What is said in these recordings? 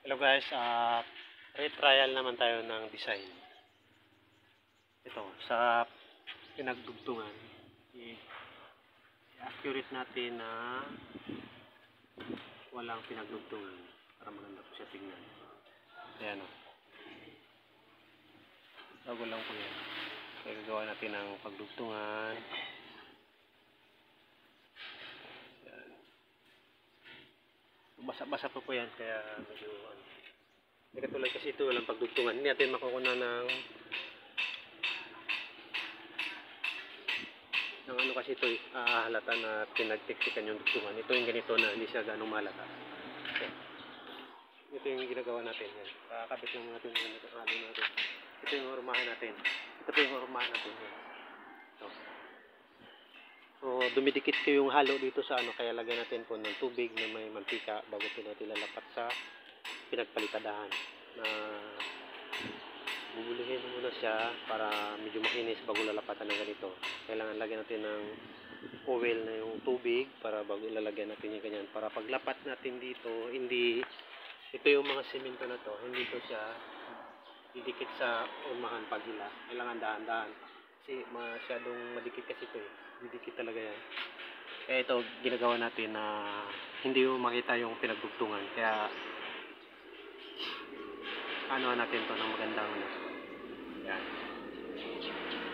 Hello guys, retrial naman tayo ng design. Ito, sa pinagdugtungan, i-accurate natin na walang pinagdugtungan para maganda po siya tingnan. Ayan o. Bago lang po yan. Kaya gagawa natin ng pagdugtungan. Ayan. Basa-basa po yan, kaya medyo hindi katulad kasi ito walang pagdugtungan. Hindi natin makukuna ng ano kasi ito halata na pinagtiktikan yung dugtungan. Ito yung ganito na hindi siya ganong malata. Okay. Ito yung ginagawa natin. Yan. Kakabit lang natin yung halo natin. Ito yung hurumahan natin. Ito po yung hurumahan natin. Yan. Ito. So dumidikit ko yung halo dito sa ano, kaya lagyan natin po ng tubig na may mantika bago ito natin lalapat sa pinagpalitadahan. Na bubulihin muna siya para medyo makinis bago lalapatan ng ganito. Kailangan lagyan natin ng oil na yung tubig para bago ilalagyan natin yung ganyan. Para paglapat natin dito, hindi, ito yung mga semento na to, hindi to siya didikit sa umahan paghila. Kailangan dahan-dahan. Kasi masyadong madikit kasi ito eh. Didikit talaga yan. Kaya ito, ginagawa natin na hindi mo makita yung pinagdugtungan. Kaya ano natin to ng magandang ano. Yan.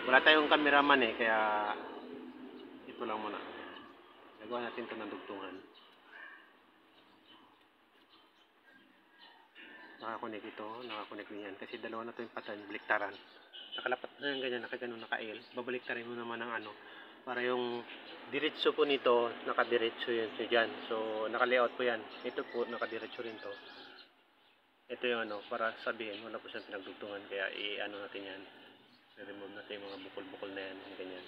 Wala tayong cameraman eh, kaya ito lang muna. Nagawa natin to ng dugtungan. Nakakunik ito, nakakunik din yan. Kasi dalawa na to yung patan, baliktaran. Nakalapat na yung ganyan, nakagano'n, naka-L. Babaliktarin mo naman ng ano. Para yung diretso po nito, nakadiretso yun dyan. So, naka-layout po yan. Ito po, nakadiretso rin to. Ito yung ano, para sabihin, wala po siyang pinagdugtungan. Kaya i-ano natin yan. I-remove natin yung mga bukol-bukol na yan. Ganyan.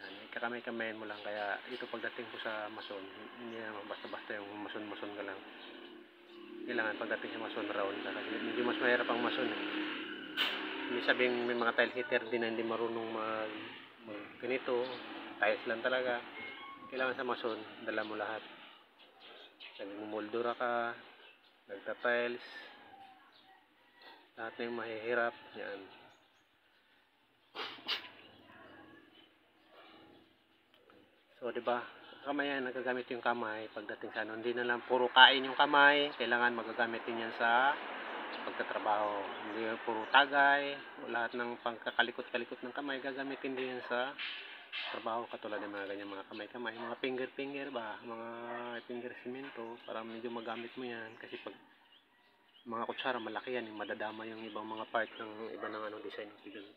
Yan, kakamay-kamayin mo lang. Kaya ito pagdating po sa mason, hindi naman basta-basta yung mason-mason ka lang. Kailangan pagdating sa mason round ka. Kasi medyo mas mahirap ang mason eh. Hindi sabing may mga tile hitter din na hindi marunong mag ganito. Tiles lang talaga. Kailangan sa mason, dala mo lahat. Nagmumoldura ka, nagta-tiles, lahat na yung mahihirap. Yan. So, diba? Kamay yan, nagagamit yung kamay pagdating sa ano. Hindi na lang puro kain yung kamay. Kailangan magagamit din yan sa pagtatrabaho. Hindi puro tagay. Lahat ng pagkakalikot-kalikot ng kamay, gagamitin din yan sa trabaho. Katulad ng mga ganyan, mga kamay-kamay. Mga finger-finger ba? Mga finger simento. Para medyo magamit mo yan. Kasi pag mga kutsara, malaki yan. Madadama yung ibang mga part ng iba ng ano, design.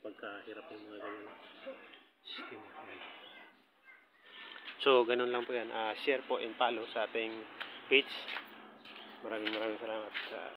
Pagkahirap yung mga ganyan system. So, ganun lang po yan. Share po and follow sa ating page. Maraming salamat sa